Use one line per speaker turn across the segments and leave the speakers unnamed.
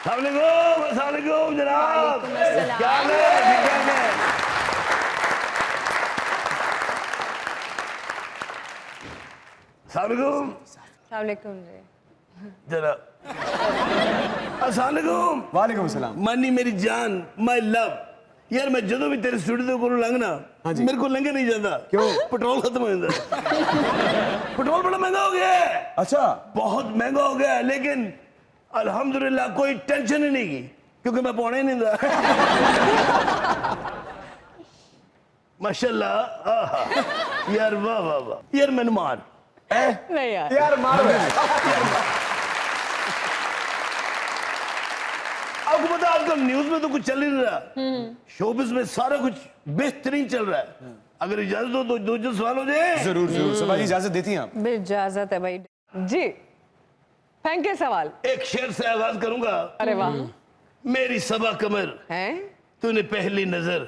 अस्सलामुअलैकुम जनाब, क्या हाल है? ठीक है।
अस्सलामुअलैकुम जी।
जनाब अस्सलामुअलैकुम।
वालेकुम सलाम।
मनी मेरी जान, माय लव। यार मैं जो भी तेरे स्टूडियो को लंघना,
हाँ जी।
मेरे को लंघे नहीं जाता।
क्यों?
पेट्रोल खत्म हो जाता है। पेट्रोल बड़ा महंगा हो गया है,
अच्छा,
बहुत महंगा हो गया है, लेकिन अल्हम्दुलिल्लाह कोई टेंशन ही नहीं की, क्योंकि मैं पौने ही नहीं था। माशाल्लाह। आहा। यार वाह वाह वाह, यार मैंने मार
नहीं यार,
यार मारो।
आपको पता है आजकल न्यूज में तो कुछ चल ही नहीं रहा, शोबिस में सारा कुछ बेहतरीन चल रहा है। अगर इजाजत हो तो दो सवाल हो जाए।
जरूर जरूर। सभा जी इजाजत देती हैं आप?
इजाजत है भाई जी। Thank you. सवाल
एक शेर से आगाज करूंगा।
अरे वाह।
मेरी सबा कमर
हैं?
तूने पहली नजर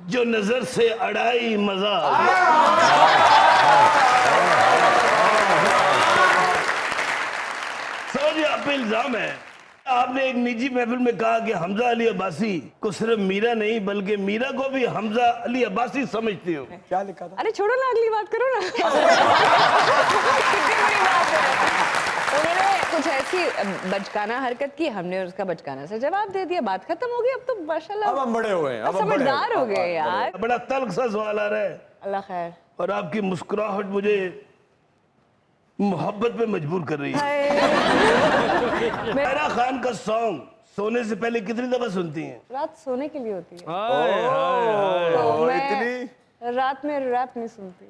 जो नजर से अड़ाई मजा। समझिए आप पे इल्जाम है, आपने एक निजी महफिल में कहा कि हमजा अली अब्बासी को सिर्फ मीरा नहीं बल्कि मीरा को भी हमजा अली अब्बासी समझती हो।
क्या लिखा था?
अरे छोड़ो ना, अगली बात करो ना। कितनी बड़ी बात है। उन्होंने कुछ ऐसी बचकाना हरकत की, हमने उसका बचकाना से जवाब दे दिया, बात खत्म हो गई। अब तो माशाल्लाह
अब हम बड़े हुए हैं, अब हम बड़े
समझदार हो गए यार।
बड़ा तल्ख सा सवाल आ रहा है
अल्लाह खैर।
और आपकी मुस्कुराहट मुझे मोहब्बत में मजबूर कर रही है। मेरा खान का सॉन्ग सोने से पहले कितनी दफा सुनती हैं?
रात सोने के लिए होती है।
तो
मैं
इतनी
रात में रैप नहीं सुनती।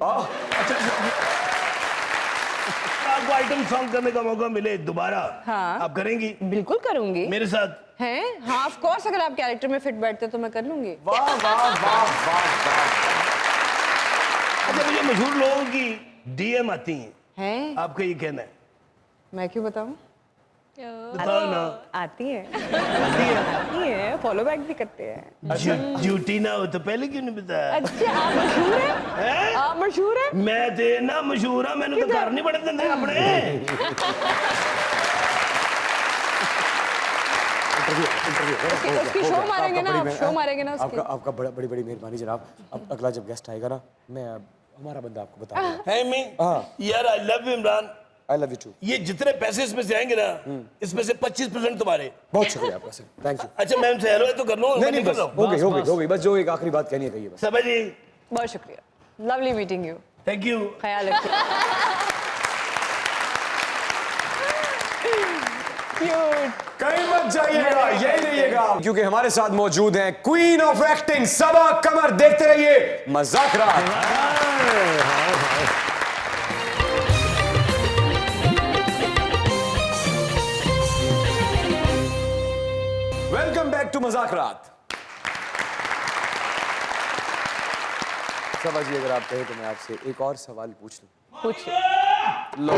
आपको आइटम सॉन्ग करने का मौका मिले दोबारा,
हाँ।
आप करेंगी
बिल्कुल करूंगी।
मेरे साथ?
हैं? हाँ ऑफ कोर्स, अगर आप कैरेक्टर में फिट बैठते तो मैं कर लूंगी।
वाह वाह वाह वाह।
अच्छा, मुझे मशहूर लोगों की डीएम आती हैं,
हैं?
आपका ये कहना है?
मैं क्यों बताऊं?
बताओ ना।
आती है,
आती है?
आती है, फॉलो बैक भी करते हैं।
झूठी ना हो तो पहले क्यों नहीं बताया?
अच्छा आप मशहूर हैं?
हैं?
आप मशहूर हैं?
मैं ते ना मशहूर हाँ, मैंने तो घर नहीं बड़े देंगे अपने।
उसकी शो मारेंगे ना आप, शो मारेंगे ना उसकी।
आपका बड़ी बड़ी मेहरबानी जनाब। अब अगला जब गेस्ट आएगा ना, मैं हमारा बंदा आपको बता दूंगा।
है मैं यार, I love you Imran.
I love you too.
ये जितने पैसे इसमें से आएंगे ना, इसमें से 25% तुम्हारे।
बहुत शुक्रिया आपका सर, थैंक यू।
अच्छा मैं उनसे हेलो तो कर लूं?
नहीं नहीं, बस हो गई बस जो एक आखिरी बात कहनी है कहिए बस।
समझ जी,
बहुत शुक्रिया, lovely meeting you.
Thank you.
ख्याल रखिए। क्यूट।
कहीं मत जाइएगा, यही रहिएगा, क्योंकि हमारे साथ मौजूद हैं queen of acting Saba Qamar. देखते रहिए Mazaqraat. Welcome back to Mazaqraat. Saba ji अगर आप कहें तो मैं आपसे एक और सवाल पूछ लूं।
पूछिए।
लो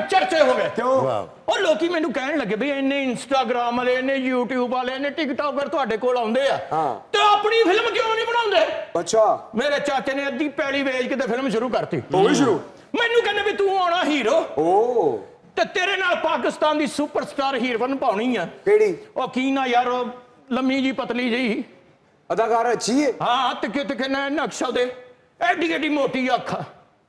चर्चे हो गए।
क्यों?
और लोकी मैनू कहन लगे भी इन्ने इंस्टाग्राम वाले, इन्ने यूट्यूब वाले, इन्ने टिकटॉकर तुहाडे कोल आउंदे आ, ते अपनी फिल्म क्यों नहीं बनाउंदे?
अच्छा,
मेरे चाचे ने अद्धी पैड़ी वेच के ते फिल्म शुरू करती।
हो गई शुरू?
मैनू कहने भी तू आना हीरो,
ओ
ते तेरे नाल पाकिस्तान दी सुपरस्टार हीरोइन पाउणी आ।
केड़ी?
ओ की ना यार, लम्मी जी पतली जी,
अदाकार अच्छी है।
हाँ तिखे तिखे नक्शल दे, एडी एडी मोटी अख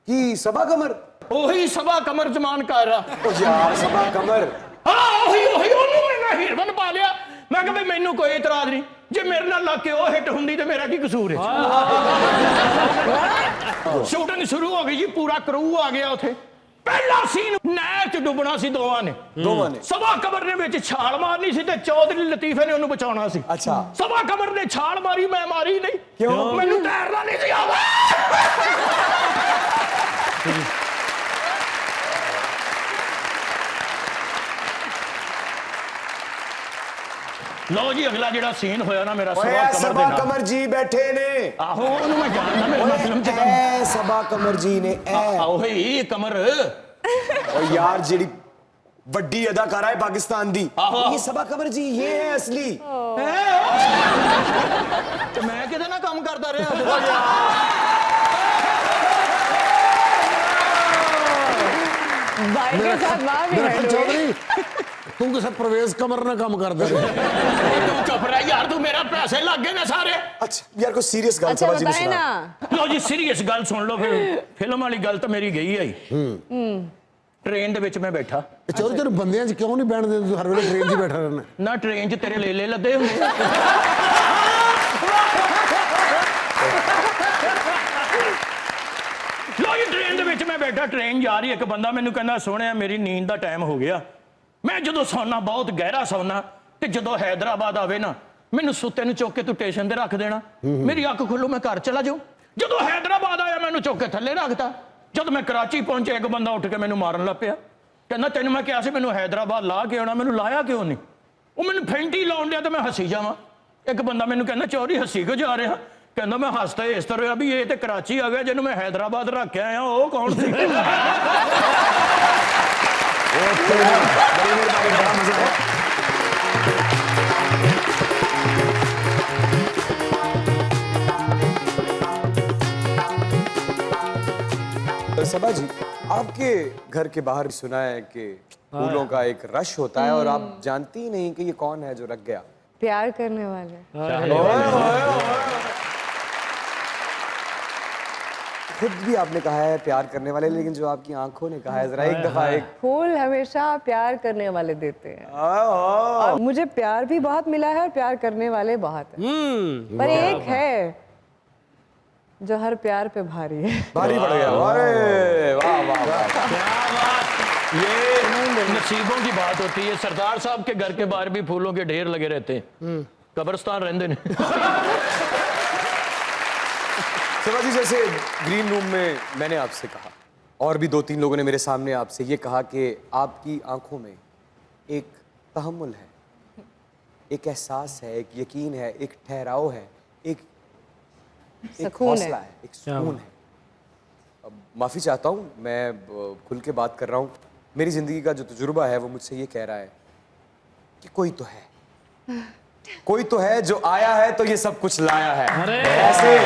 की सबा कमर?
ओही सबा कमर जमान कर रहा।
ओ यार सबा कमर,
हाँ ओही ओही ओनू मैं हीरोइन पा लिया। मैं कहा मैनू कोई इतराज नहीं, जे मेरे नाल लग के ओ हिट हुंदी ते मेरा की कसूर है। शूटिंग शुरू हो गई जी, पूरा क्रू आ गया उथे। ਪਹਿਲਾ ਸੀਨ ਨਹਿਰ ਚ ਡੁੱਬਣਾ ਸੀ ਦੋਵਾਂ ਨੇ ਸਭਾ ਕਮਰ ਦੇ ਵਿੱਚ ਛਾਲ ਮਾਰਨੀ ਸੀ ਤੇ ਚੌਧਰੀ ਲਤੀਫੇ ਨੇ ਉਹਨੂੰ ਬਚਾਉਣਾ ਸੀ।
ਅੱਛਾ।
ਸਭਾ ਕਮਰ ਨੇ ਛਾਲ ਮਾਰੀ, ਮੈਂ ਮਾਰੀ ਨਹੀਂ।
ਕਿਉਂ?
ਮੈਨੂੰ ਤੈਰਨਾ ਨਹੀਂ ਸੀ ਆਉਂਦਾ। ਲਓ ਜੀ, ਅਗਲਾ ਜਿਹੜਾ ਸੀਨ ਹੋਇਆ ਨਾ ਮੇਰਾ
ਓਏ
ਸਭਾ ਕਮਰ ਦੇ
सबा
ਨਾਲ।
कमर जी बैठे ने।
ਆਹੋ ਉਹਨੂੰ ਮੈਂ ਜਾਣਦਾ, ਮੈਂ ਫਿਲਮ ਚ ਕੰਮ
ए सबा कमर जी ने
ਆਹੋ ਹੀ ਕਮਰ।
और यार जेडी ਵੱਡੀ ਅਦਾਕਾਰਾ ਹੈ ਪਾਕਿਸਤਾਨ ਦੀ,
ਆਹੋ।
ये सबा कमर जी ये है असली।
ਤੇ ਮੈਂ ਕਿਹਦੇ ਨਾਲ ਕੰਮ ਕਰਦਾ ਰਿਹਾ?
भाई के साथ माँ भी
मेरा
है
चौधरी तू किसे परवेज कमर ना काम कर दे रहे।
ਤੂੰ ਚੁੱਪ ਰਹਿ ਯਾਰ, ਤੂੰ ਮੇਰਾ ਪੈਸੇ ਲੱਗ ਗਏ ਨੇ ਸਾਰੇ।
अच्छा यार कोई सीरियस गल
अच्छा
समझ नहीं
बताए
सुना।
ना।
ਲਓ ਜੀ, ਸੀਰੀਅਸ ਗੱਲ ਸੁਣ ਲਓ। ਫਿਰ ਫਿਲਮ ਵਾਲੀ ਗੱਲ ਤਾਂ ਮੇਰੀ ਗਈ ਆਈ। ਟ੍ਰੇਨ ਦੇ ਵਿੱਚ ਮੈਂ ਬੈਠਾ
चौधरी तेरे बंदियां च क्यों नहीं बैठते? तू हर वेले ट्रेन च बैठा रहना।
ਨਾ, ਟ੍ਰੇਨ 'ਚ ਤੇਰੇ ਲੇਲੇ ਲੱਦੇ ਹੁੰਦੇ। ਲਓ ਜੀ, ਟ੍ਰੇਨ ਦੇ ਵਿੱਚ ਮੈਂ ਬੈਠਾ, ਟ੍ਰੇਨ ਜਾ ਰਹੀ, ਇੱਕ ਬੰਦਾ ਮੈਨੂੰ ਕਹਿੰਦਾ ਸੋਹਣਿਆ ਮੇਰੀ ਨੀਂਦ ਦਾ ਟਾਈਮ ਹੋ ਗਿਆ। ਮੈਂ ਜਦੋਂ ਸੌਣਾ ਬਹੁਤ ਗਹਿਰਾ ਸੌਣਾ, ਤੇ ਜਦੋਂ ਹੈਦਰਾਬਾਦ ਆਵੇ ਨਾ ਮੈਨੂੰ ਸੁੱਤੇ ਨੂੰ ਚੁੱਕ ਕੇ ਤੂੰ ਸਟੇਸ਼ਨ ਤੇ ਰੱਖ ਦੇਣਾ, ਮੇਰੀ ਅੱਖ ਖੁੱਲੂ ਮੈਂ ਘਰ ਚਲਾ ਜਾਊਂ। ਜਦੋਂ ਹੈਦਰਾਬਾਦ ਆਇਆ ਮੈਨੂੰ ਚੁੱਕ ਕੇ ਥੱਲੇ ਰੱਖਤਾ। ਜਦ ਮੈਂ ਕਰਾਚੀ ਪਹੁੰਚਿਆ ਇੱਕ ਬੰਦਾ ਉੱਠ ਕੇ ਮੈਨੂੰ ਮਾਰਨ ਲੱਗ ਪਿਆ। ਕਹਿੰਦਾ ਤੈਨੂੰ ਮੈਂ ਕਿਹਾ ਸੀ ਮੈਨੂੰ ਹੈਦਰਾਬਾਦ ਲਾ ਕੇ ਆਉਣਾ, ਮੈਨੂੰ ਲਾਇਆ ਕਿਉਂ ਨਹੀਂ? ਉਹ ਮੈਨੂੰ ਫੈਂਟੀ ਲਾਉਣ ਡਿਆ ਤੇ ਮੈਂ ਹੱਸੀ ਜਾਵਾਂ। ਇੱਕ ਬੰਦਾ ਮੈਨੂੰ ਕਹਿੰਦਾ ਚੌਧਰੀ ਹੱਸੀ ਕਿਉਂ ਜਾ ਰਿਹਾ? ਕਹਿੰਦਾ ਮੈਂ ਹੱਸਦਾ ਇਸ ਤਰ੍ਹਾਂ ਵੀ ਇਹ ਤੇ ਕਰਾਚੀ ਆ ਗਿਆ, ਜਿਹਨੂੰ ਮੈਂ ਹੈਦਰਾਬਾਦ ਰੱਖ ਕੇ ਆਇਆ ਉਹ ਕੌਣ ਸੀ?
सबा जी, आपके घर के बाहर सुना है कि फूलों का एक रश होता है और आप जानती ही नहीं कि ये कौन है जो रख गया।
प्यार करने वाले।
खुद भी आपने कहा है प्यार करने वाले, लेकिन जो आपकी आंखों ने कहा है, जरा एक दफा एक
फूल हमेशा प्यार करने वाले देते हैं। और मुझे प्यार भी बहुत मिला है और प्यार करने वाले बहुत हैं। पर एक है जो हर प्यार पे भारी है।
भारी पड़ गया। अरे वाह वाह वाह।
क्या बात! ये नसीबों की बात होती है। सरदार साहब के घर के बाहर भी फूलों के ढेर लगे रहते हैं, कब्रिस्तान रहते हैं।
सबा जी, जैसे ग्रीन रूम में मैंने आपसे कहा और भी 2-3 लोगों ने मेरे सामने आपसे ये कहा कि आपकी आंखों में एक तहम्मुल है, एक एहसास है, एक यकीन है, एक ठहराव है, एक हौसला है, एक सुकून है। अब माफ़ी चाहता हूँ, मैं खुल के बात कर रहा हूँ। मेरी ज़िंदगी का जो तजुर्बा है वो मुझसे ये कह रहा है कि कोई तो है जो आया है तो ये सब कुछ लाया है। ऐसे